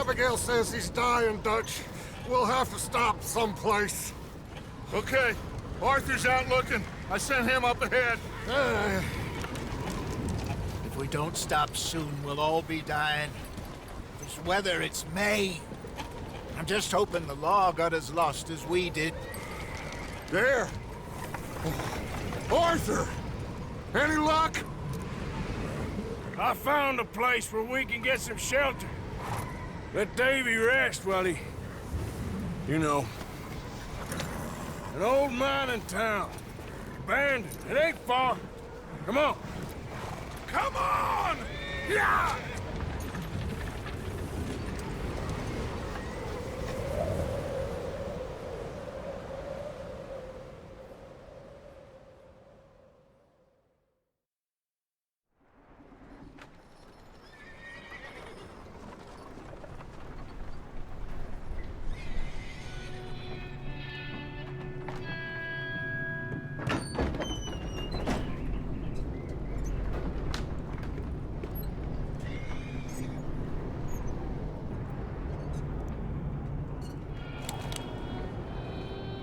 Abigail says he's dying, Dutch. We'll have to stop someplace. Okay, Arthur's out looking. I sent him up ahead. If we don't stop soon, we'll all be dying. This weather, it's May. I'm just hoping the law got as lost as we did. There! Arthur! Any luck? I found a place where we can get some shelter. Let Davy rest while he... You know. An old mining town. Abandoned. It ain't far. Come on. Come on! Yeah!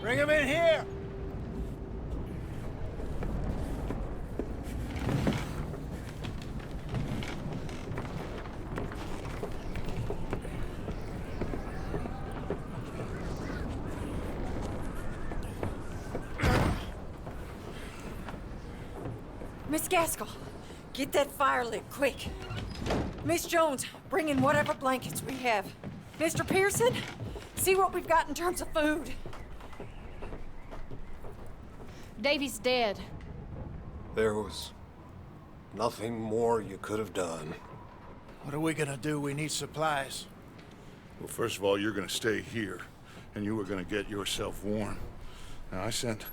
Bring him in here! Miss Gaskell, get that fire lit, quick. Miss Jones, bring in whatever blankets we have. Mr. Pearson, see what we've got in terms of food. Davy's dead. There was nothing more you could have done. What are we gonna do? We need supplies. Well, first of all, you're gonna stay here, and you were gonna get yourself warm. Now, I sent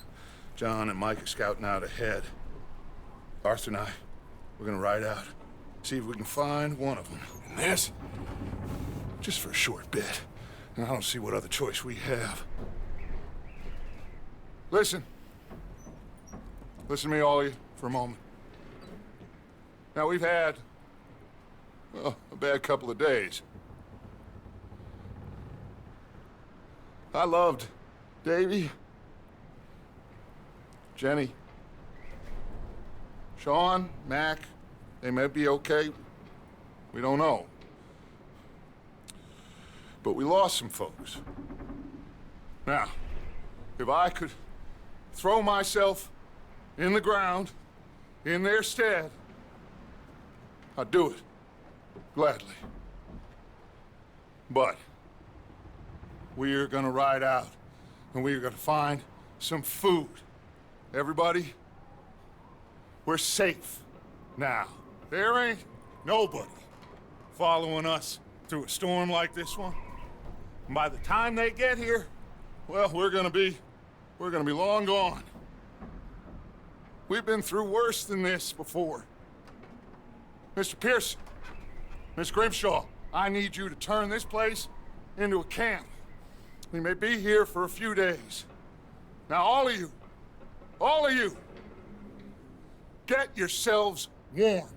John and Micah scouting out ahead. Arthur and I, we're gonna ride out, see if we can find one of them. And this, just for a short bit. And I don't see what other choice we have. Listen. Listen to me, all of you, for a moment. Now, we've had, well, a bad couple of days. I loved Davy, Jenny, Sean, Mac. They may be okay. We don't know. But we lost some folks. Now, if I could throw myself in the ground, in their stead, I'd do it, gladly. But we are gonna ride out, and we are gonna find some food. Everybody, we're safe now. There ain't nobody following us through a storm like this one. And by the time they get here, well, we're gonna be long gone. We've been through worse than this before. Mr. Pearson, Miss Grimshaw, I need you to turn this place into a camp. We may be here for a few days. Now, all of you, get yourselves warm.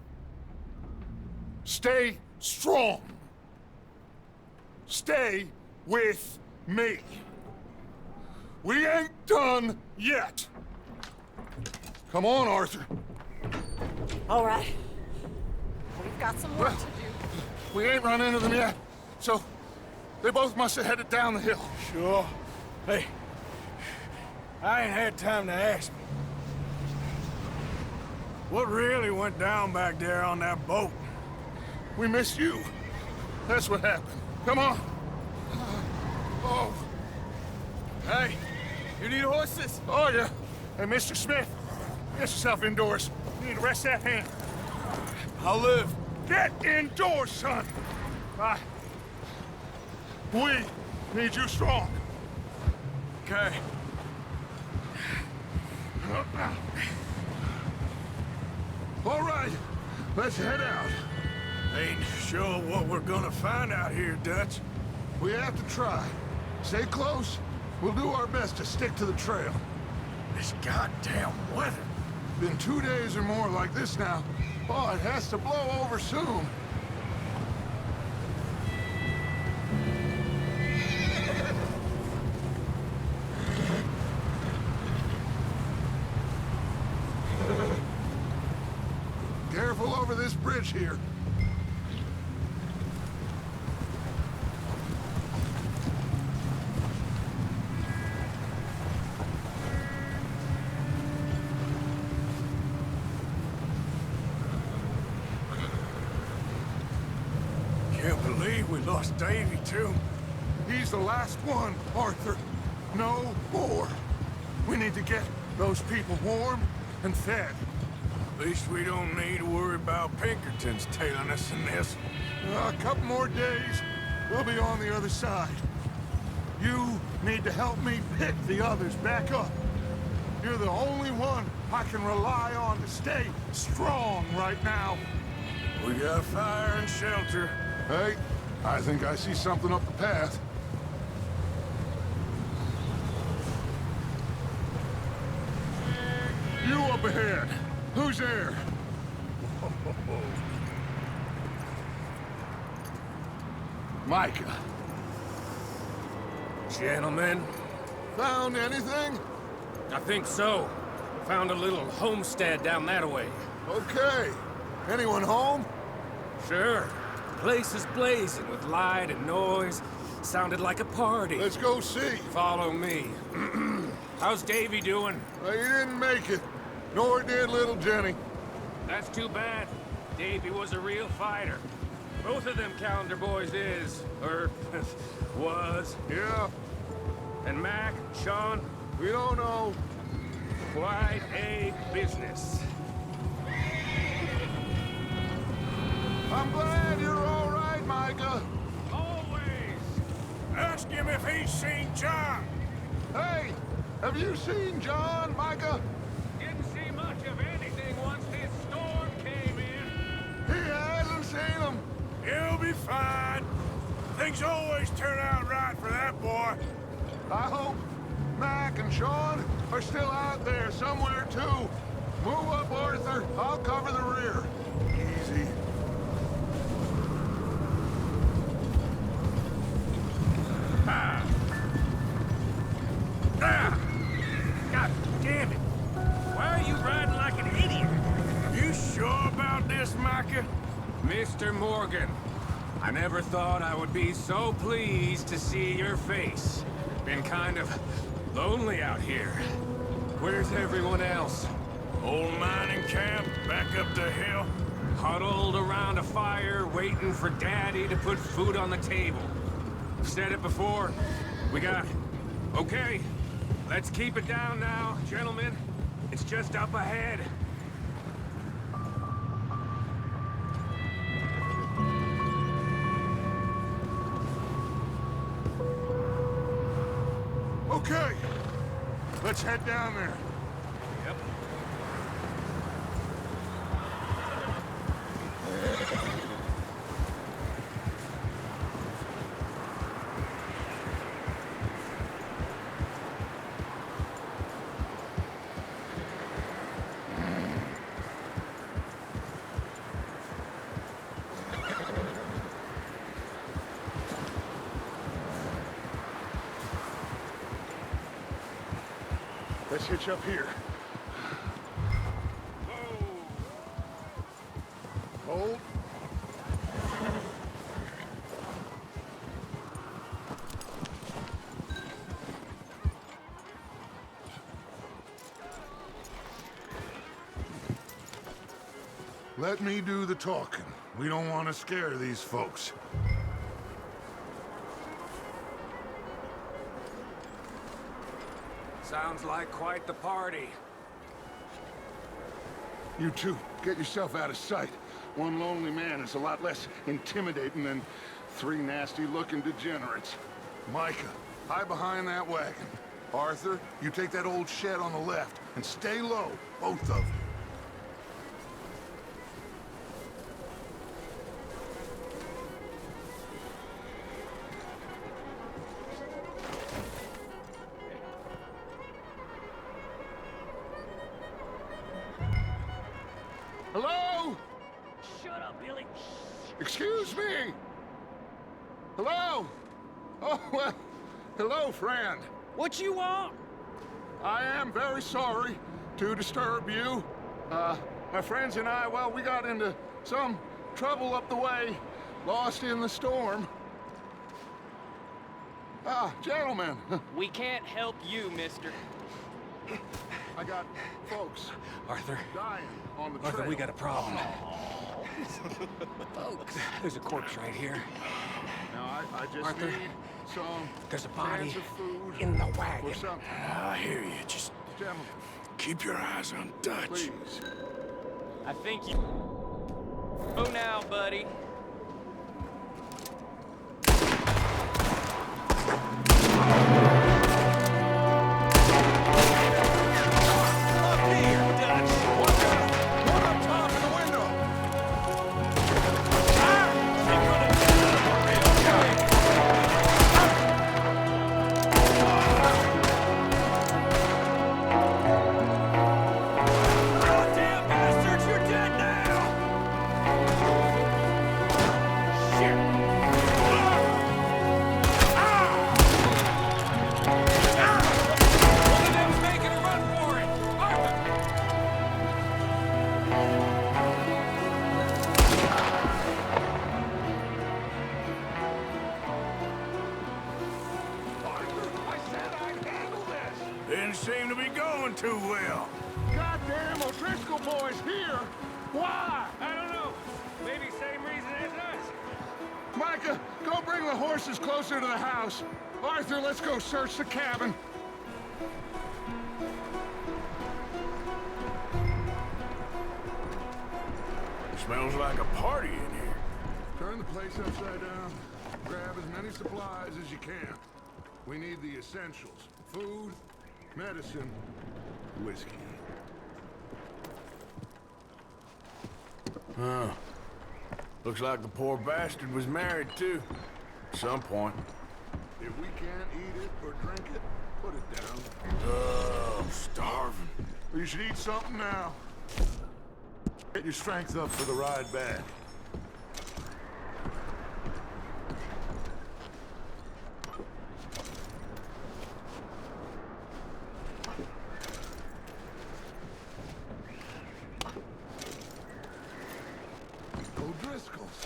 Stay strong. Stay with me. We ain't done yet. Come on, Arthur. All right. We've got some work to do. We ain't run into them yet, so they both must have headed down the hill. Sure. Hey, I ain't had time to ask. What really went down back there on that boat? We missed you. That's what happened. Come on. Oh. Hey, you need horses? Oh, yeah. Hey, Mr. Smith, get yourself indoors. You need to rest that hand. I'll live. Get indoors, son. We need you strong. Okay. All right, let's head out. Ain't sure what we're gonna find out here, Dutch. We have to try. Stay close. We'll do our best to stick to the trail. This goddamn weather. Been 2 days or more like this now. Oh, it has to blow over soon. Careful over this bridge here. Can't believe we lost Davy, too. He's the last one, Arthur. No more. We need to get those people warm and fed. At least we don't need to worry about Pinkertons tailing us in this. A couple more days, we'll be on the other side. You need to help me pick the others back up. You're the only one I can rely on to stay strong right now. We got fire and shelter. Hey, I think I see something up the path. You up ahead. Who's there? Micah. Gentlemen, Found anything? I think so. Found a little homestead down that way. Okay. Anyone home? Sure. Place is blazing with light and noise. Sounded like a party. Let's go see. Follow me. How's Davy doing? He didn't make it. Nor did little Jenny. That's too bad. Davy was a real fighter. Both of them calendar boys is, or was. Yeah, And Mac, Sean, we don't know. quite a business. I'm glad you're all right, Micah. Always. Ask him if he's seen John. Hey, have you seen John, Micah? Didn't see much of anything once this storm came in. He hasn't seen him. He'll be fine. Things always turn out right for that boy. I hope Mac and Sean are still out there somewhere, too. Move up, Arthur. I'll cover the rear. Easy. God damn it. Why are you riding like an idiot? You sure about this, Micah? Mr. Morgan, I never thought I would be so pleased to see your face. Been kind of lonely out here. Where's everyone else? Old mining camp, back up the hill. Huddled around a fire, waiting for Daddy to put food on the table. I've said it before. We got... Okay, let's keep it down now, gentlemen. It's just up ahead. Okay. Let's head down there. Yep. Let's hitch up here. Hold. Let me do the talking. We don't want to scare these folks. Sounds like quite the party. You two, get yourself out of sight. One lonely man is a lot less intimidating than three nasty-looking degenerates. Micah, hide behind that wagon. Arthur, you take that old shed on the left, and stay low, both of you. Hello? Shut up, Billy. Excuse me? Hello? Oh, well, hello, friend. What you want? I am very sorry to disturb you. My friends and I, well, we got into some trouble up the way, lost in the storm. Ah, gentlemen. We can't help you, mister. I got folks Arthur, dying on the Arthur, trail. we got a problem. Folks, there's a corpse right here. Now, I just Arthur, need some there's a body cans of food in the or wagon. something. I hear you. Just Gentlemen, keep your eyes on Dutch. please. I think you... Oh, now, buddy. Didn't seem to be going too well. Goddamn O'Driscoll boys here! Why? I don't know. Maybe same reason as us. Micah, go bring the horses closer to the house. Arthur, let's go search the cabin. Smells like a party in here. Turn the place upside down. Grab as many supplies as you can. We need the essentials. Food, medicine, whiskey. Oh. Looks like the poor bastard was married, too. At some point. If we can't eat it or drink it, put it down. Oh, I'm starving. You should eat something now. Get your strength up for the ride back. O'Driscoll's.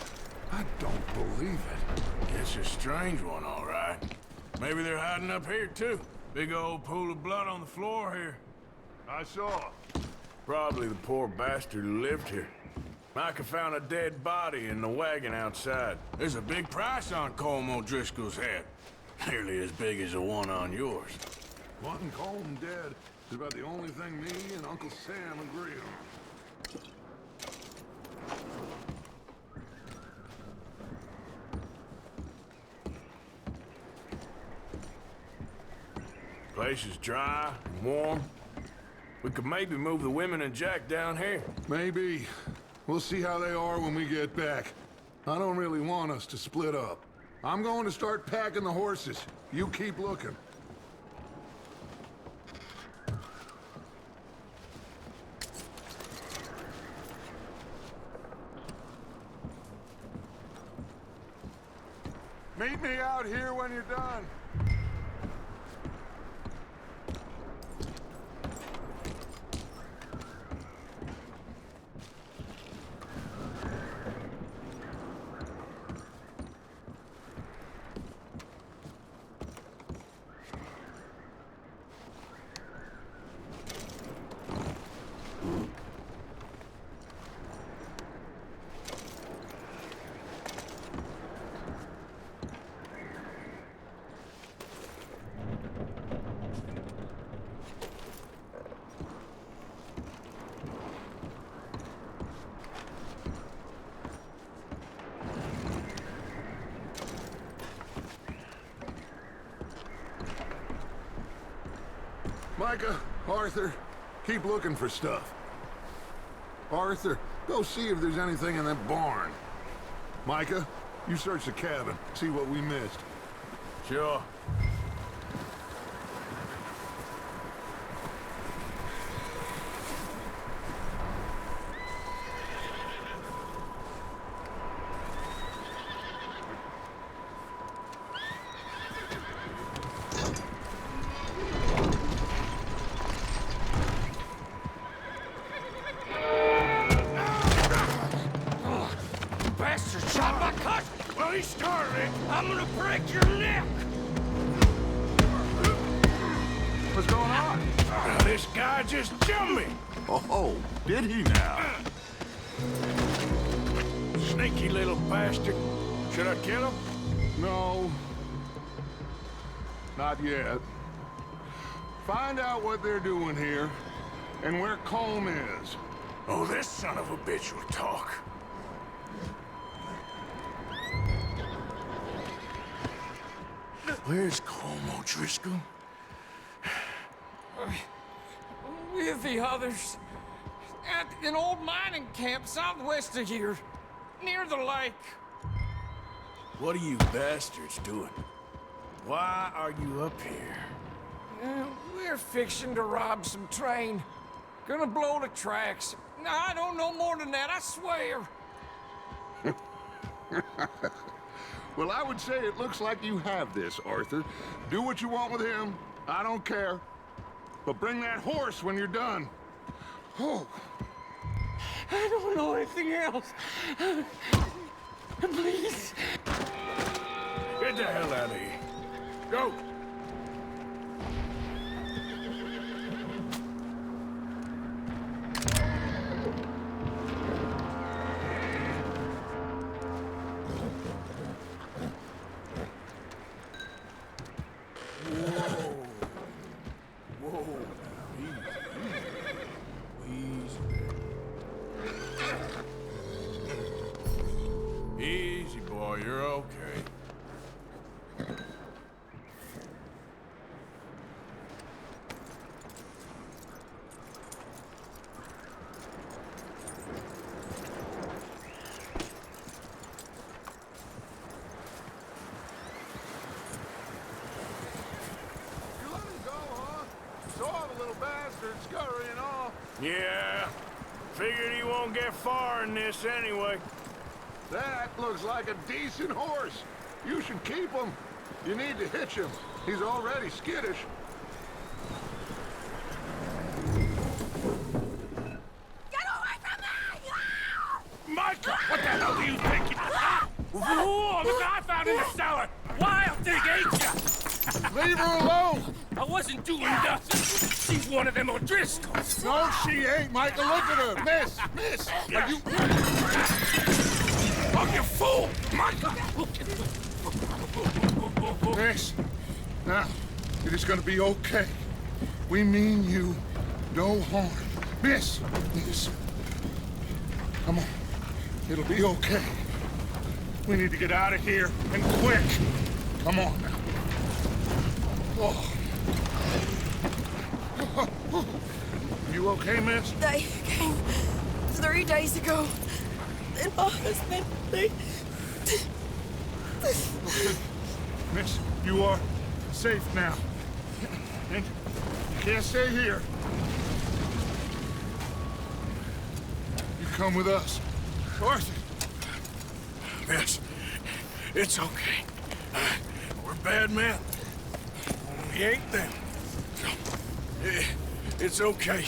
I don't believe it. It's a strange one, all right. Maybe they're hiding up here, too. Big old pool of blood on the floor here. I saw. Probably the poor bastard who lived here. Micah found a dead body in the wagon outside. There's a big price on Colm O'Driscoll's head. Nearly as big as the one on yours. Wanting Colm dead is about the only thing me and Uncle Sam agree on. Place is dry and warm. We could maybe move the women and Jack down here. Maybe. We'll see how they are when we get back. I don't really want us to split up. I'm going to start packing the horses. You keep looking. Meet me out here when you're done. Micah, Arthur, keep looking for stuff. Arthur, go see if there's anything in that barn. Micah, you search the cabin, see what we missed. Sure. bastard shot my cousin! Well, he started it. I'm gonna break your neck! What's going on? This guy just jumped me! Oh, did he now? Sneaky little bastard. Should I kill him? No. Not yet. Find out what they're doing here and where Colm is. Oh, this son of a bitch will talk. Where's Colm O'Driscoll? With the others. At an old mining camp southwest of here. Near the lake. What are you bastards doing? Why are you up here? We're fixing to rob some train. Gonna blow the tracks. I don't know more than that, I swear. Well, I would say it looks like you have this, Arthur. Do what you want with him. I don't care. But bring that horse when you're done. Oh. I don't know anything else. Please. Get the hell out of here. Go! Easy, boy, you're okay. You let him go, huh? Saw the little bastard scurrying off. Yeah, figured he won't get far in this anyway. That looks like a decent horse. You should keep him. You need to hitch him. He's already skittish. Get away from me! Michael, what the hell do you think? Whoa, the guy found in the cellar. Wild thing, ain't ya? Leave her alone! I wasn't doing nothing. She's one of them O'Driscolls. No, she ain't, Michael. Look at her. Miss! Are you... Oh, you fool! Michael! Miss, now, it is gonna be okay. We mean you no harm. Miss! Come on. It'll be okay. We need to get out of here, and quick. Come on now. Oh. You okay, miss? They came 3 days ago. And my husband, they... Miss, you are safe now. And you can't stay here. You come with us. Arthur. Miss, it's okay. We're bad men. We ain't them. It's okay.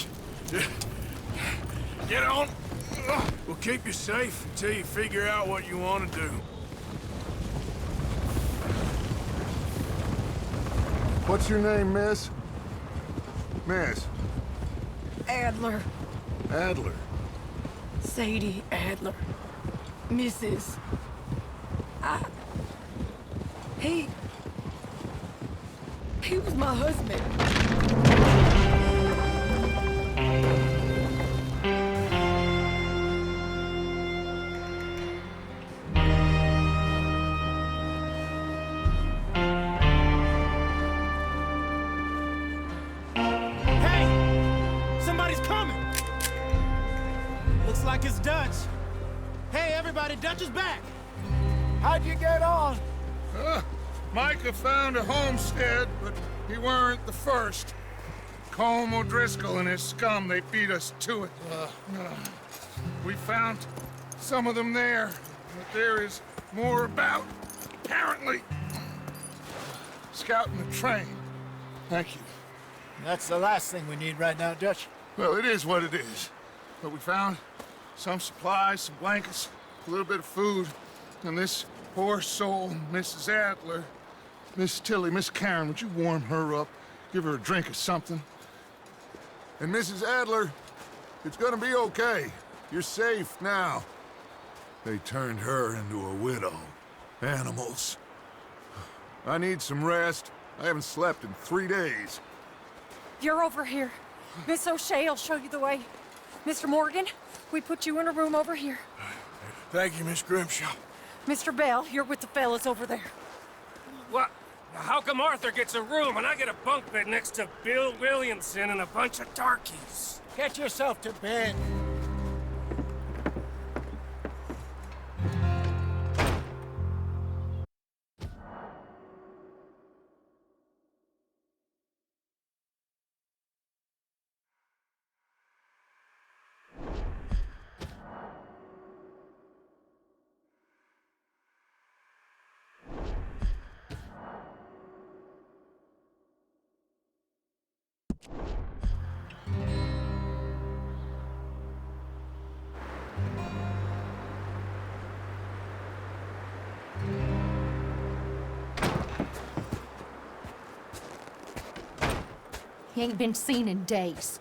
Get on. We'll keep you safe until you figure out what you want to do. What's your name, miss? Miss? Adler. Adler. Sadie Adler. Mrs. He was my husband. Like it's Dutch. Hey, everybody, Dutch is back. How'd you get on? Micah found a homestead, but he weren't the first. Colm O'Driscoll and his scum, they beat us to it. We found some of them there, but there is more about, apparently. Scouting the train. Thank you. That's the last thing we need right now, Dutch. Well, it is what it is. But we found some supplies, some blankets. a little bit of food, and this poor soul, Mrs. Adler, Miss Tilly, Miss Karen, would you warm her up? Give her a drink or something? And Mrs. Adler, it's gonna be okay. You're safe now. They turned her into a widow. Animals. I need some rest. I haven't slept in 3 days. You're over here. Miss O'Shea will show you the way. Mr. Morgan, we put you in a room over here. Thank you, Miss Grimshaw. Mr. Bell, you're with the fellas over there. What? How come Arthur gets a room and I get a bunk bed next to Bill Williamson and a bunch of darkies? Get yourself to bed. He ain't been seen in days.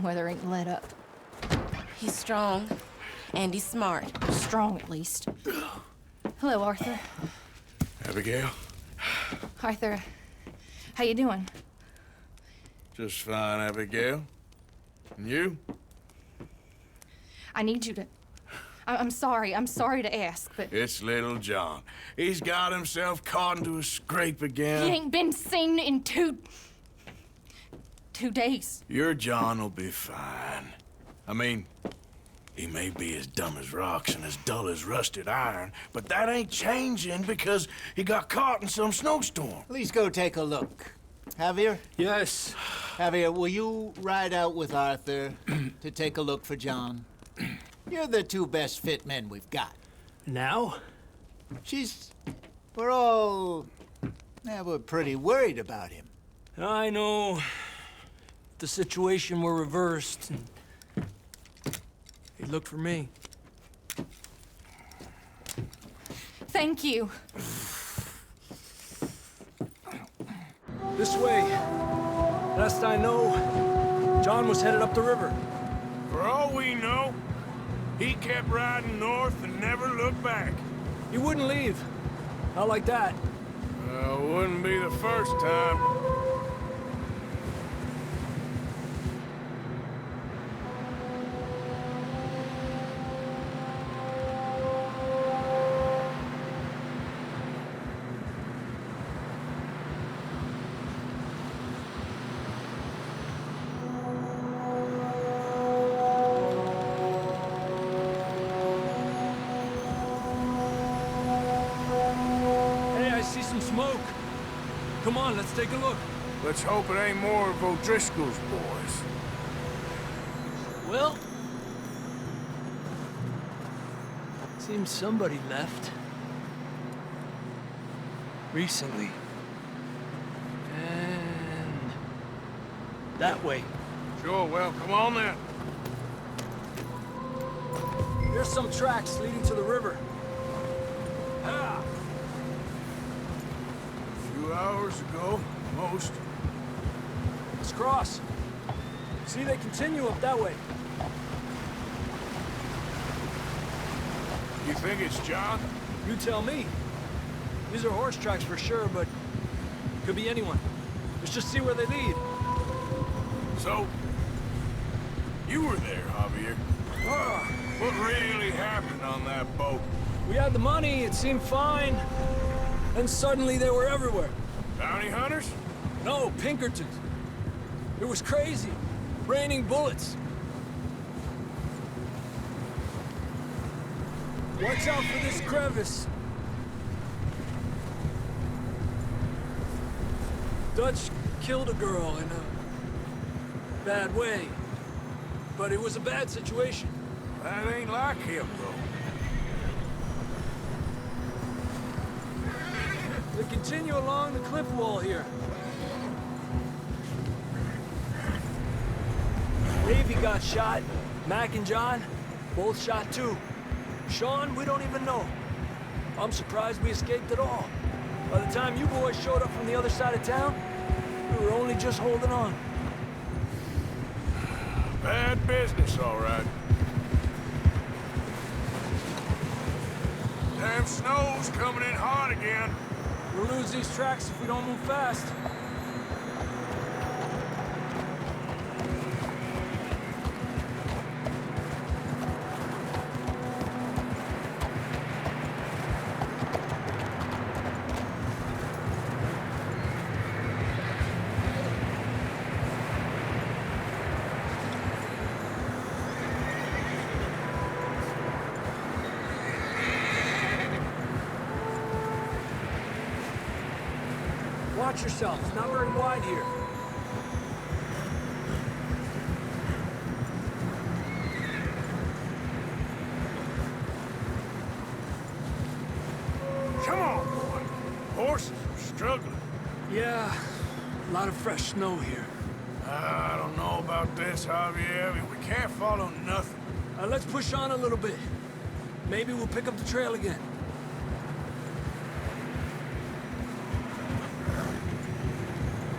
Weather ain't let up. He's strong, and he's smart. Strong, at least. Hello, Arthur. Abigail? Arthur, how you doing? Just fine, Abigail. And you? I need you to... I'm sorry to ask, but... It's little John. He's got himself caught into a scrape again. He ain't been seen in 2 days. Your John will be fine. I mean, he may be as dumb as rocks and as dull as rusted iron, but that ain't changing because he got caught in some snowstorm. Please go take a look. Javier? Yes. Javier, will you ride out with Arthur to take a look for John? You're the 2 best fit men we've got. Now? We're pretty worried about him. I know. The situation were reversed, and he looked for me. Thank you. This way. Last I know, John was headed up the river. For all we know, he kept riding north and never looked back. He wouldn't leave. Not like that. Wouldn't be the first time. Smoke. Come on, let's take a look. Let's hope it ain't more of O'Driscoll's boys. Well, seems somebody left. Recently. And that way. Sure, well, come on then. There's some tracks leading to the river. Ah. A few hours ago, most. Let's cross. See, they continue up that way. You think it's John? You tell me. These are horse tracks for sure, but could be anyone. Let's just see where they lead. So, you were there, Javier. What really happened on that boat? We had the money, it seemed fine. Then suddenly they were everywhere. Bounty hunters? No, Pinkertons. It was crazy. Raining bullets. Watch out for this crevice. Dutch killed a girl in a bad way. But it was a bad situation. That ain't like him, though. They continue along the cliff wall here. Davey got shot. Mac and John, both shot too. Sean, we don't even know. I'm surprised we escaped at all. By the time you boys showed up from the other side of town, we were only just holding on. Bad business, all right. Damn snow's coming in hard again. We'll lose these tracks if we don't move fast. Watch yourself. It's not very wide here. Come on, boy. Horses are struggling. Yeah, a lot of fresh snow here. I don't know about this, Javier. We can't follow nothing. Let's push on a little bit. Maybe we'll pick up the trail again.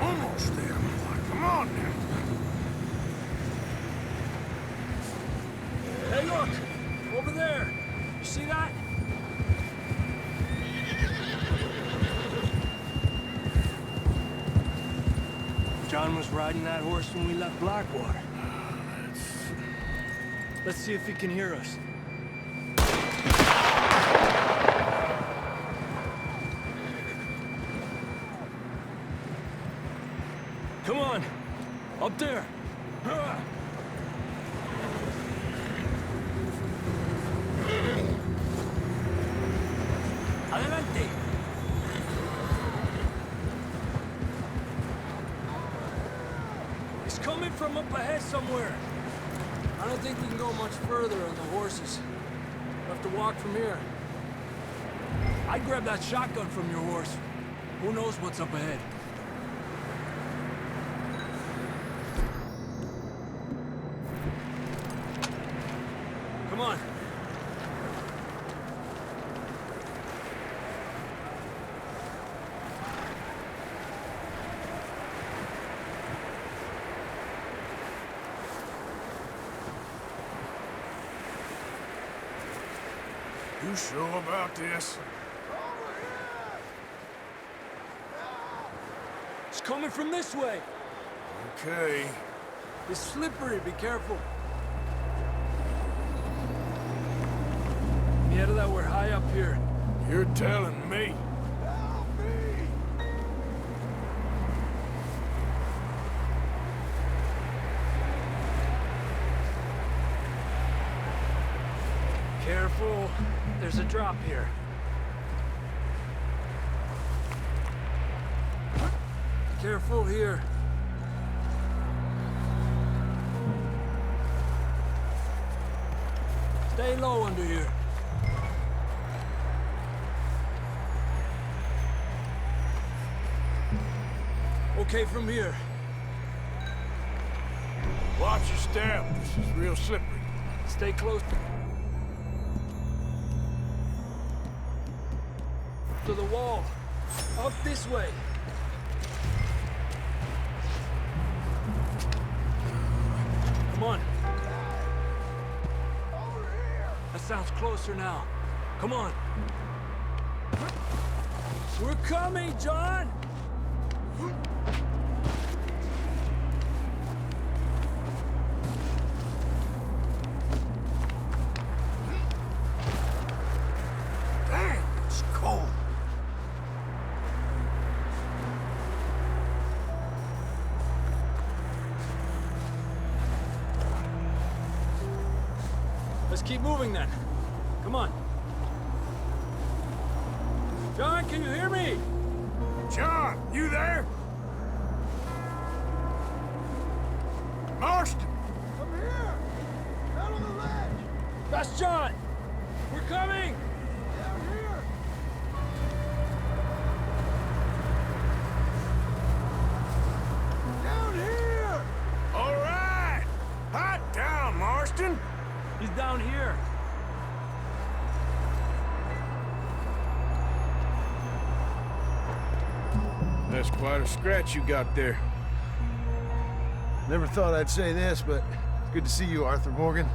Almost there, boy. Come on now. Hey, look! Over there! You see that? John was riding that horse when we left Blackwater. Let's see if he can hear us. Come on! Up there! Adelante! It's coming from up ahead somewhere. I don't think we can go much further on the horses. We'll have to walk from here. I'd grab that shotgun from your horse. Who knows what's up ahead? Come on. You sure about this? It's coming from this way. Okay. It's slippery, be careful. Yeah, that we're high up here. You're telling me. Careful. There's a drop here. Careful here. Stay low under here. Okay from here. Watch your step. This is real slippery. Stay close to the wall. Up this way. Come on. That sounds closer now. Come on. We're coming, John! Dang, it's cold. Let's keep moving then. Come on. John, can you hear me? John, you there? Marston! I'm here! Out on the ledge! That's John! We're coming! Down here! Down here! All right! Hot down, Marston! He's down here. That's quite a scratch you got there. Never thought I'd say this, but it's good to see you, Arthur Morgan.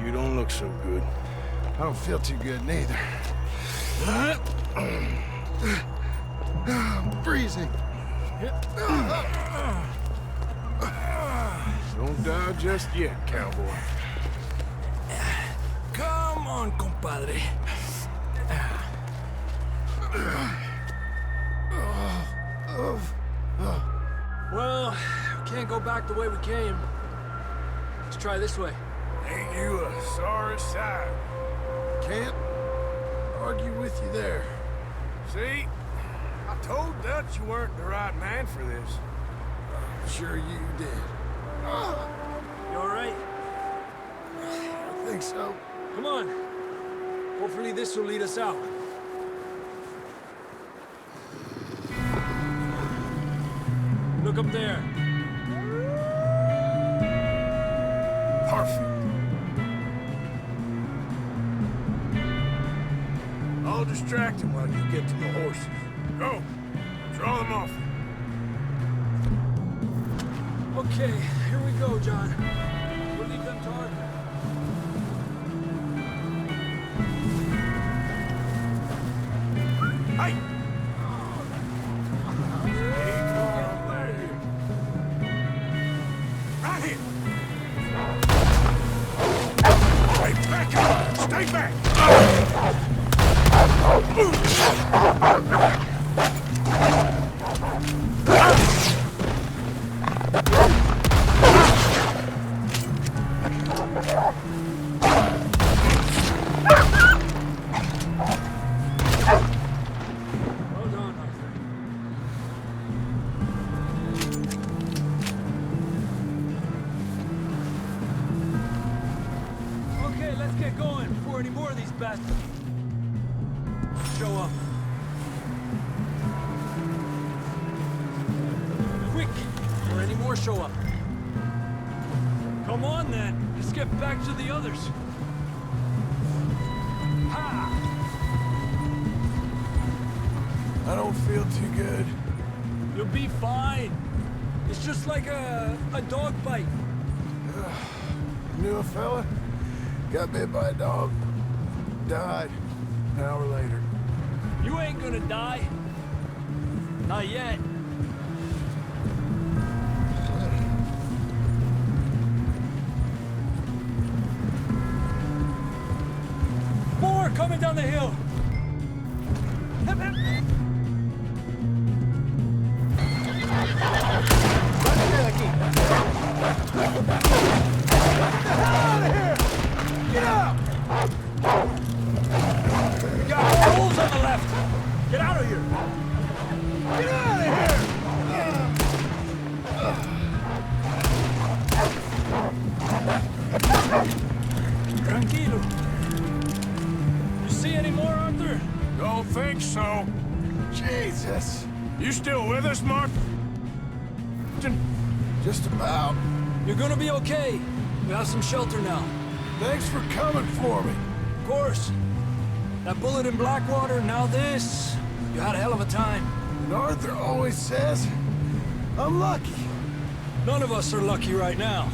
You don't look so good. I don't feel too good, neither. I'm freezing. Don't die just yet, cowboy. Come on, compadre. Well, we can't go back the way we came. Let's try this way. Ain't you a sorry sight? Can't argue with you there. See? I told Dutch you weren't the right man for this. I'm sure you did. You all right? I think so. Come on. Hopefully this will lead us out. Look up there. Perfect. I'll distract him while you get to the horses. Go. Draw them off. Okay, here we go, John. We'll leave them to Arthur. Hey! Right here! Hey, back up! Stay back! Hold on, Arthur. Okay, let's get going before any more of these bastards show up. Quick, before any more show up. Come on then, let's get back to the others. Ha! I don't feel too good. You'll be fine. It's just like a dog bite. Knew a fella, got bit by a dog, died an hour later. You ain't gonna die. Not yet. More coming down the hill. We got holes on the left. Get out of here. Get out of here. Tranquilo. You see any more, Arthur? Don't think so. Jesus! You still with us, Mark? Just about. You're gonna be okay. We have some shelter now. Thanks for coming for me. Of course. That bullet in Blackwater, now this. You had a hell of a time. And Arthur always says, I'm lucky. None of us are lucky right now.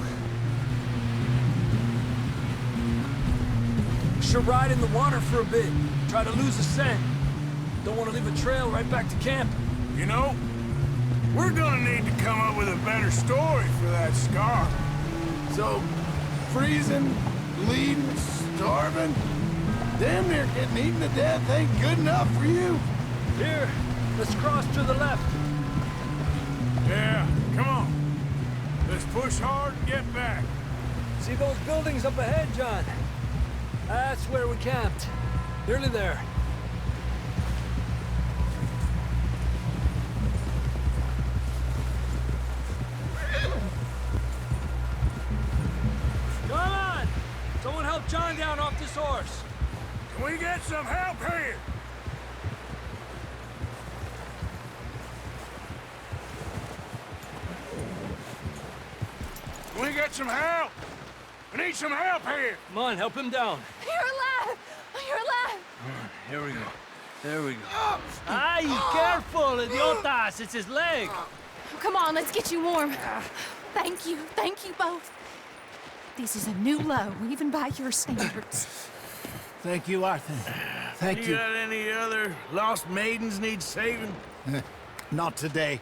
Should ride in the water for a bit. Try to lose the scent. Don't want to leave a trail right back to camp. You know, we're gonna need to come up with a better story for that scar. So, freezing, bleeding, starving, damn near getting eaten to death ain't good enough for you. Here, let's cross to the left. Yeah, come on. Let's push hard and get back. See those buildings up ahead, John? That's where we camped. Nearly there. Come on! Someone help John down off this horse. Can we get some help here? Can we get some help? I need some help here. Come on, help him down. You're alive! Here we go. There we go. Ay, careful, idiotas! It's his leg! Come on, let's get you warm. Thank you both. This is a new low, even by your standards. Thank you, Arthur. Thank you. You got any other lost maidens need saving? Not today.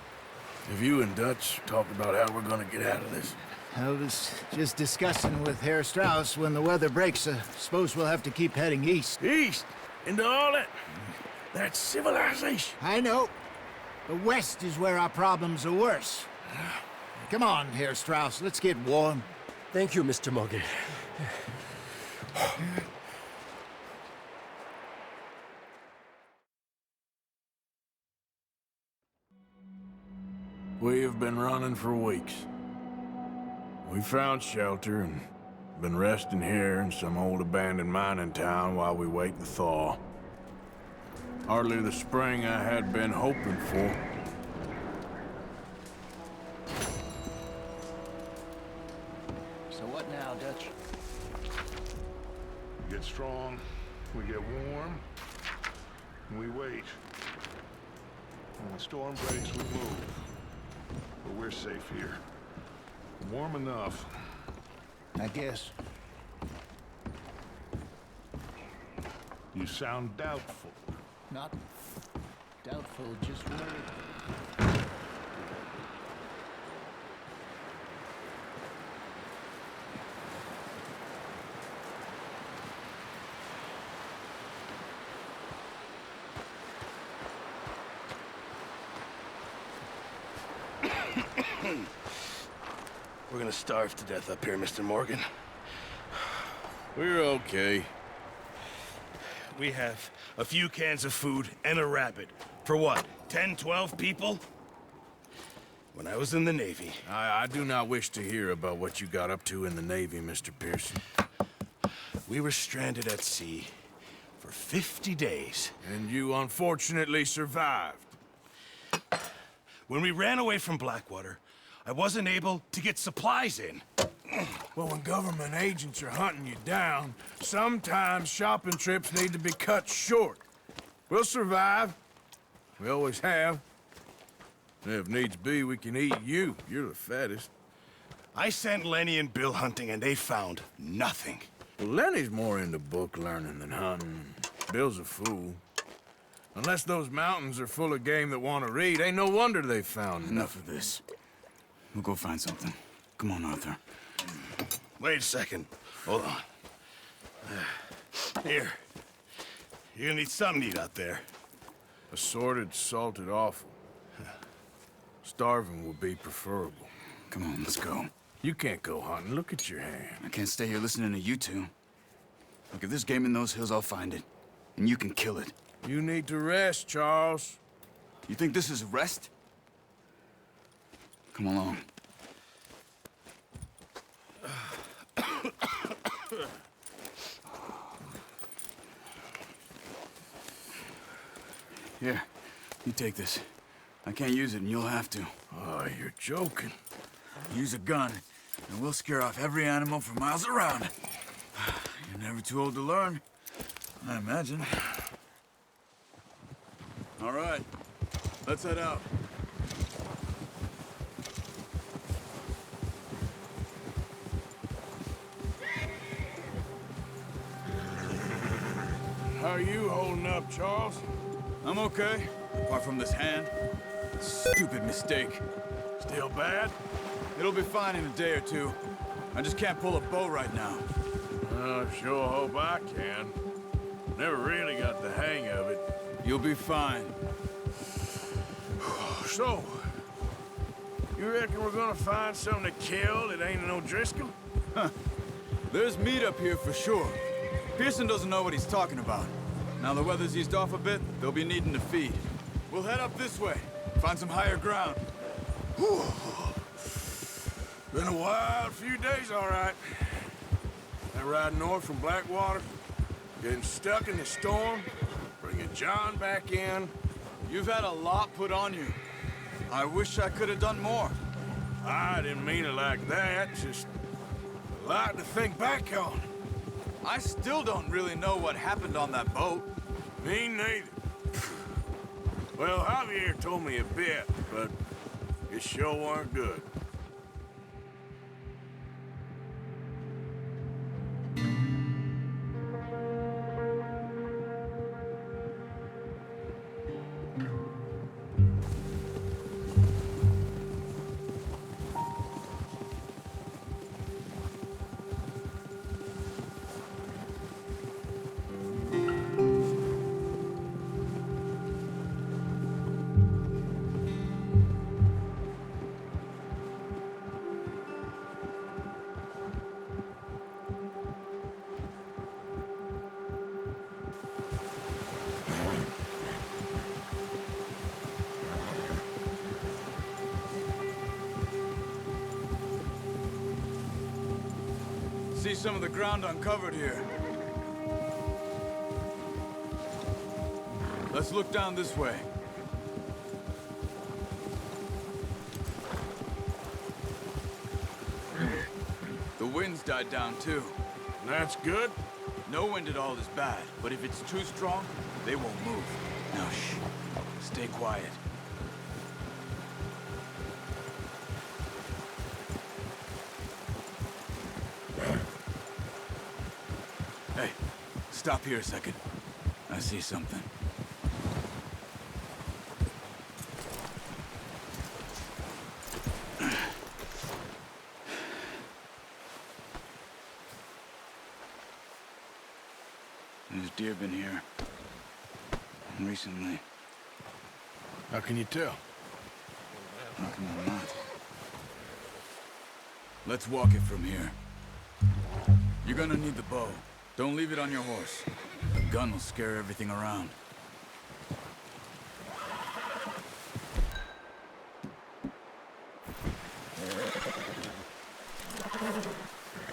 Have you and Dutch talked about how we're gonna get out of this? I was just discussing with Herr Strauss when the weather breaks. Suppose we'll have to keep heading east. East? Into all that... That's civilization. I know. The west is where our problems are worse. Come on, Herr Strauss, let's get warm. Thank you, Mr. Morgan. We have been running for weeks. We found shelter and been resting here in some old abandoned mining town while we wait the thaw. Hardly the spring I had been hoping for. So what now, Dutch? We get strong, we get warm, and we wait. When the storm breaks, we move. But we're safe here. Warm enough. I guess. You sound doubtful. Not doubtful, just worried. We're gonna starve to death up here, Mr. Morgan. We're okay. We have a few cans of food and a rabbit. For what, 10, 12 people? When I was in the Navy... I do not wish to hear about what you got up to in the Navy, Mr. Pearson. We were stranded at sea for 50 days. And you unfortunately survived. When we ran away from Blackwater, I wasn't able to get supplies in. Well, when government agents are hunting you down, sometimes shopping trips need to be cut short. We'll survive. We always have. And if needs be, we can eat you. You're the fattest. I sent Lenny and Bill hunting, and they found nothing. Well, Lenny's more into book learning than hunting. Bill's a fool. Unless those mountains are full of game that want to read, ain't no wonder they found Enough of this. We'll go find something. Come on, Arthur. Wait a second. Hold on. Here. You're gonna need something to eat out there. Assorted, salted offal. Starving would be preferable. Come on, let's go. You can't go hunting. Look at your hand. I can't stay here listening to you two. Look, if there's game in those hills, I'll find it. And you can kill it. You need to rest, Charles. You think this is rest? Come along. Here, you take this. I can't use it, and you'll have to. Oh, you're joking. Use a gun, and we'll scare off every animal for miles around. You're never too old to learn, I imagine. All right, let's head out. How are you holding up, Charles? I'm okay, apart from this hand. Stupid mistake. Still bad? It'll be fine in a day or two. I just can't pull a bow right now. I sure hope I can. Never really got the hang of it. You'll be fine. So, you reckon we're gonna find something to kill that ain't no Driscoll? Huh. There's meat up here for sure. Pearson doesn't know what he's talking about. Now the weather's eased off a bit, they'll be needing to feed. We'll head up this way, find some higher ground. Whew. Been a wild few days, all right. That ride north from Blackwater, getting stuck in the storm, bringing John back in. You've had a lot put on you. I wish I could have done more. I didn't mean it like that, just a lot to think back on. I still don't really know what happened on that boat. Me neither. Well, Javier told me a bit, but it sure weren't good. See some of the ground uncovered here. Let's look down this way. The wind's died down too. That's good? No wind at all is bad, but if it's too strong, they won't move. Now shh, stay quiet. Hey, stop here a second. I see something. There's deer been here recently. How can you tell? How come I'm not? Let's walk it from here. You're gonna need the bow. Don't leave it on your horse. The gun will scare everything around.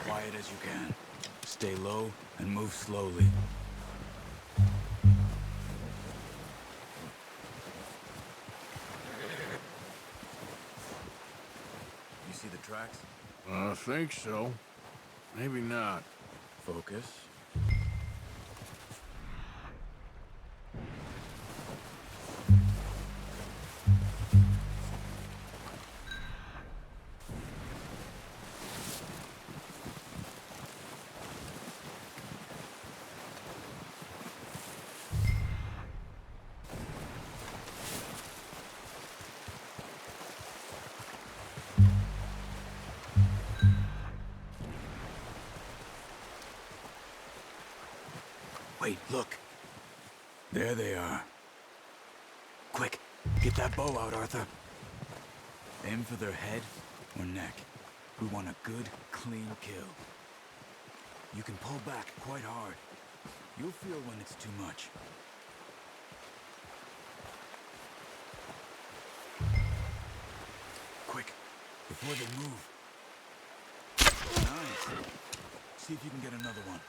Quiet as you can. Stay low and move slowly. You see the tracks? I think so. Maybe not. Focus. Wait, look. There they are. Quick, get that bow out, Arthur. Aim for their head or neck. We want a good, clean kill. You can pull back quite hard. You'll feel when it's too much. Quick, before they move. Nice. See if you can get another one.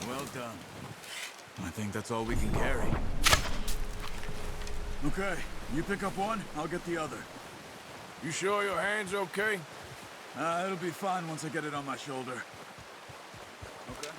Well done. I think that's all we can carry. Okay, you pick up one, I'll get the other. You sure your hand's okay? It'll be fine once I get it on my shoulder. Okay.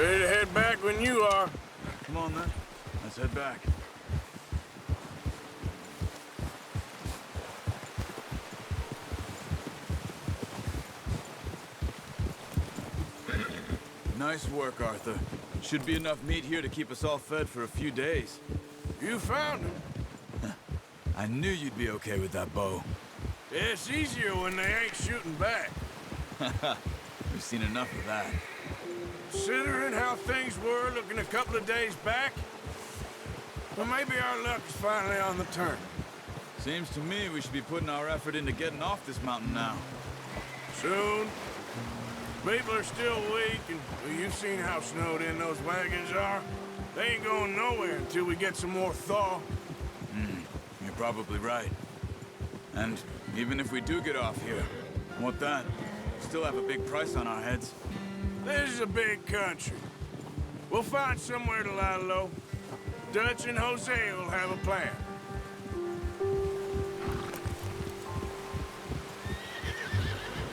Ready to head back when you are. Come on, then. Let's head back. Nice work, Arthur. Should be enough meat here to keep us all fed for a few days. You found him. I knew you'd be okay with that bow. It's easier when they ain't shooting back. We've seen enough of that. Considering how things were looking a couple of days back, well, maybe our luck is finally on the turn. Seems to me we should be putting our effort into getting off this mountain now. Soon. People are still weak, and well, you've seen how snowed in those wagons are. They ain't going nowhere until we get some more thaw. You're probably right. And even if we do get off here, what then? We still have a big price on our heads. This is a big country. We'll find somewhere to lie low. Dutch and Jose will have a plan.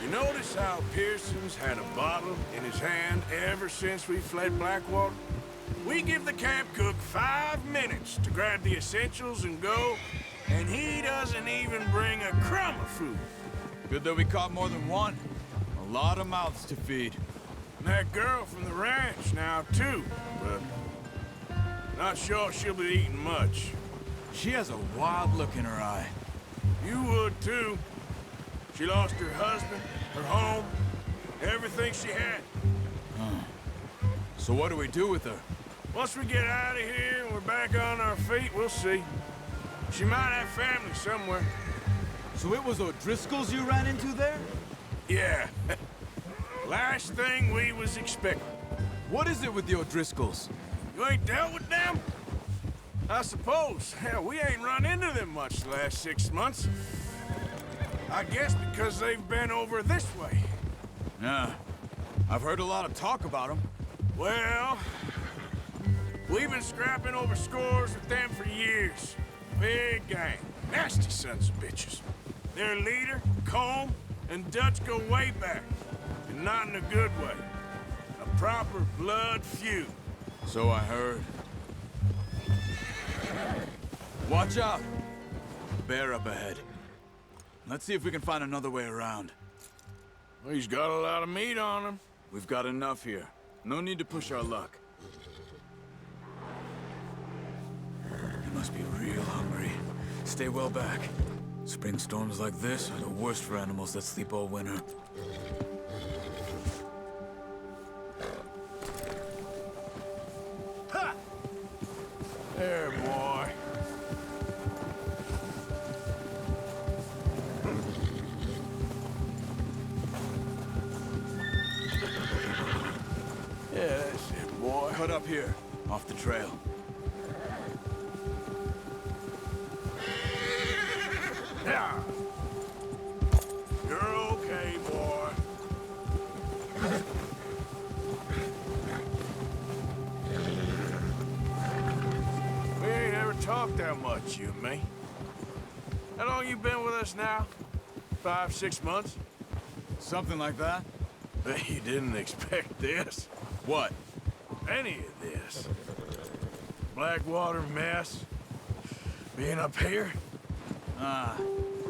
You notice how Pearson's had a bottle in his hand ever since we fled Blackwater? We give the camp cook 5 minutes to grab the essentials and go, and he doesn't even bring a crumb of food. Good that we caught more than one. A lot of mouths to feed. And that girl from the ranch now, too, but not sure she'll be eating much. She has a wild look in her eye. You would, too. She lost her husband, her home, everything she had. So what do we do with her? Once we get out of here and we're back on our feet, we'll see. She might have family somewhere. So it was O'Driscoll's you ran into there? Yeah. Last thing we was expecting. What is it with the O'Driscolls? You ain't dealt with them? I suppose. Hell, we ain't run into them much the last 6 months. I guess because they've been over this way. Yeah. I've heard a lot of talk about them. Well, we've been scrapping over scores with them for years. Big gang. Nasty sons of bitches. Their leader, Combe, and Dutch go way back. And not in a good way. A proper blood feud. So I heard. Watch out! Bear up ahead. Let's see if we can find another way around. Well, he's got a lot of meat on him. We've got enough here. No need to push our luck. They must be real hungry. Stay well back. Spring storms like this are the worst for animals that sleep all winter. Ha! There, boy. Yeah, that's it, boy. Cut up here, off the trail. Yeah. You're okay, boy. We ain't ever talked that much, you and me. How long you been with us now? 5, 6 months? Something like that? Bet you didn't expect this. What? Any of this. Blackwater mess. Being up here.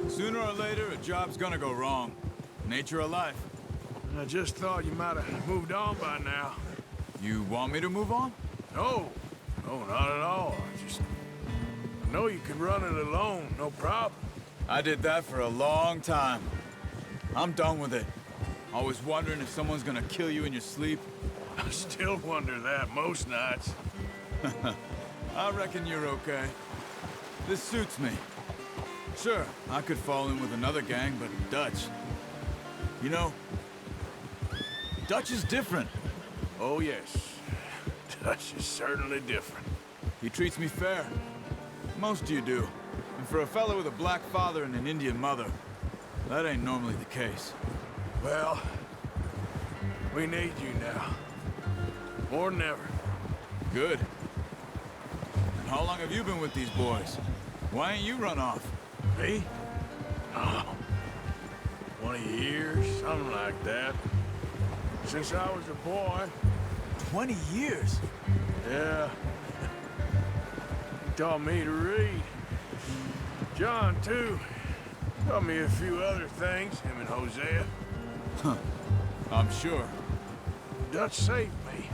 Sooner or later, a job's gonna go wrong. Nature of life. I just thought you might have moved on by now. You want me to move on? No. No, not at all. I know you can run it alone, no problem. I did that for a long time. I'm done with it. Always wondering if someone's gonna kill you in your sleep. I still wonder that most nights. I reckon you're okay. This suits me. Sure, I could fall in with another gang, but Dutch... You know, Dutch is different. Oh, yes. Dutch is certainly different. He treats me fair. Most of you do. And for a fellow with a black father and an Indian mother, that ain't normally the case. Well, we need you now. More than ever. Good. And how long have you been with these boys? Why ain't you run off? Me? Oh, 20 years, something like that. Since I was a boy. 20 years? Yeah. He taught me to read. John, too. Taught me a few other things, him and Hosea. Huh. I'm sure. Dutch saved me.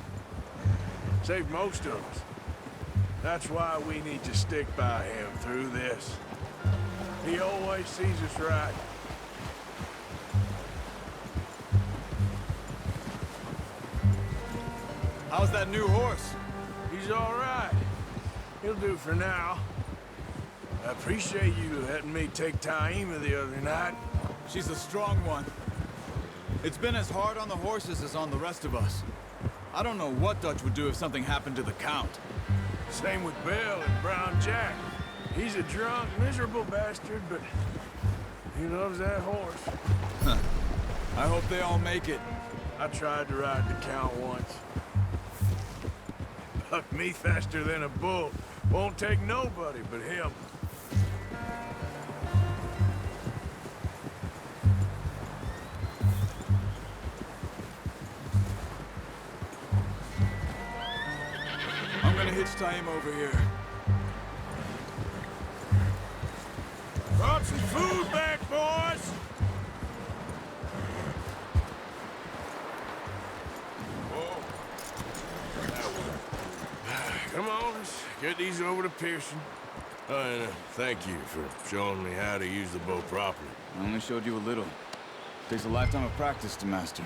Saved most of us. That's why we need to stick by him through this. He always sees us right. How's that new horse? He's all right. He'll do for now. I appreciate you letting me take Taima the other night. She's a strong one. It's been as hard on the horses as on the rest of us. I don't know what Dutch would do if something happened to the Count. Same with Bill and Brown Jack. He's a drunk, miserable bastard, but he loves that horse. Huh. I hope they all make it. I tried to ride the Count once. Bucked me faster than a bull. Won't take nobody but him. I'm gonna hitch Taima over here. Brought some food back, boys! Come on, let's get these over to Pearson. Oh, and thank you for showing me how to use the bow properly. I only showed you a little. Takes a lifetime of practice to master.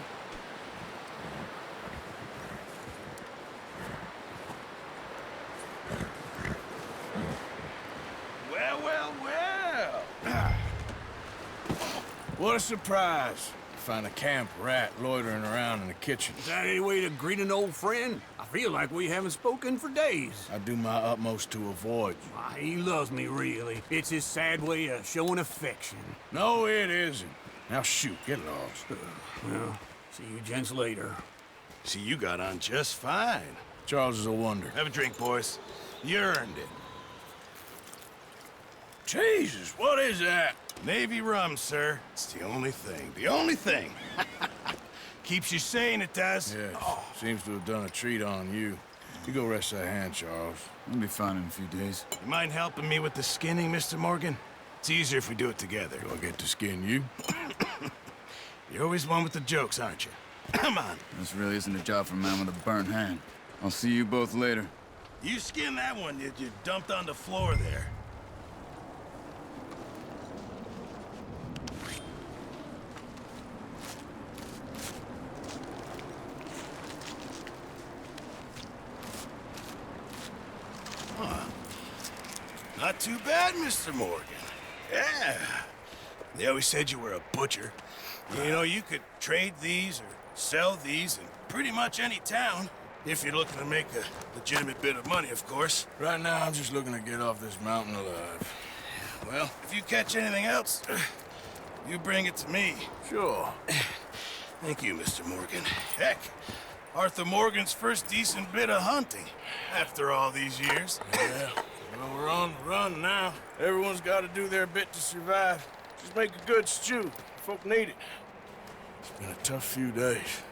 Well, well, well! What a surprise. Find a camp rat loitering around in the kitchen. Is that any way to greet an old friend? I feel like we haven't spoken for days. I do my utmost to avoid you. Why, he loves me, really. It's his sad way of showing affection. No, it isn't. Now shoot, get lost. Well, see you gents later. See, you got on just fine. Charles is a wonder. Have a drink, boys. You earned it. Jesus, what is that? Navy rum, sir. It's the only thing. The only thing. Keeps you sane, it does. Yes. Seems to have done a treat on you. You go rest that hand, Charles. We'll be fine in a few days. You mind helping me with the skinning, Mr. Morgan? It's easier if we do it together. Do I get to skin you? You're always one with the jokes, aren't you? Come on. This really isn't a job for a man with a burnt hand. I'll see you both later. You skinned that one that you dumped on the floor there. Not too bad, Mr. Morgan. Yeah. They always said you were a butcher. You know, you could trade these or sell these in pretty much any town. If you're looking to make a legitimate bit of money, of course. Right now, I'm just looking to get off this mountain alive. Well, if you catch anything else, you bring it to me. Sure. Thank you, Mr. Morgan. Heck, Arthur Morgan's first decent bit of hunting after all these years. Yeah. Well, we're on the run now. Everyone's got to do their bit to survive. Just make a good stew. Folk need it. It's been a tough few days.